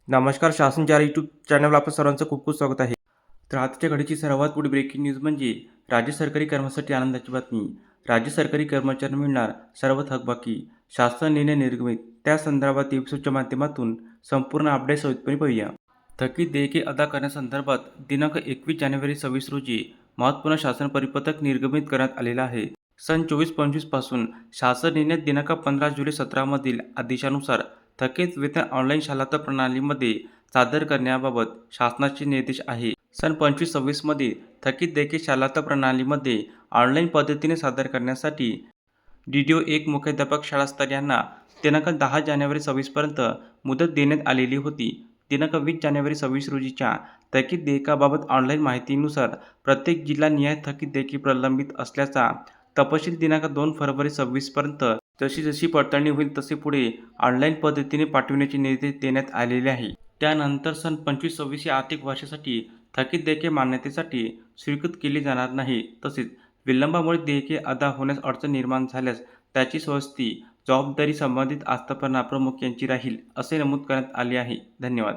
नमस्कार. शासन 4 यूट्यूब चॅनलवर आपलं सर्वांचं खूप खूप स्वागत आहे. तर आजच्या घडीची सर्वात मोठी ब्रेकिंग न्यूज म्हणजे राज्य सरकारी कर्मचाऱ्यांसाठी आनंदाची बातमी. राज्य सरकारी कर्मचाऱ्यांना मिळणार सर्व थकबाकी. शासन निर्णय निर्गमित. त्या संदर्भात एपिसोडच्या माध्यमातून संपूर्ण अपडेट सविस्तरपणे पाहूया. थकीत देयके अदा करण्यासंदर्भात दिनांक 21 जानेवारी 26 रोजी महत्त्वपूर्ण शासन परिपत्रक निर्गमित करण्यात आलेलं आहे. सन 24-25 पासून शासन निर्णय दिनांक 15 जुलै 17 मधील आदेशानुसार थकीत वेतन ऑनलाईन शालांत प्रणालीमध्ये सादर करण्याबाबत शासनाचे निर्देश आहे. सन 25-26 मध्ये थकीत देयके शालांत प्रणालीमध्ये ऑनलाईन पद्धतीने सादर करण्यासाठी DDO 1 मुख्याध्यापक शाळास्तर यांना दिनांक 10 जानेवारी 26 पर्यंत मुदत देण्यात आलेली होती. दिनांक 20 जानेवारी 26 रोजीच्या थकीत देयकाबाबत ऑनलाईन माहितीनुसार प्रत्येक जिल्हानिहाय थकीत देयके प्रलंबित असल्याचा तपशील दिनांक 2 फरवरी 26 पर्यंत जशी पडताळणी होईल तसे पुढे ऑनलाईन पद्धतीने पाठविण्याचे निर्देश देण्यात आलेले आहे. त्यानंतर सन 25-26 या आर्थिक वर्षासाठी थकीत देयके मान्यतेसाठी स्वीकृत केली जाणार नाही. तसेच विलंबामुळे देयके अदा होण्यास अडचण निर्माण झाल्यास त्याची जबाबदारी संबंधित आस्थापना प्रमुख यांची राहील, असे नमूद करण्यात आले आहे. धन्यवाद.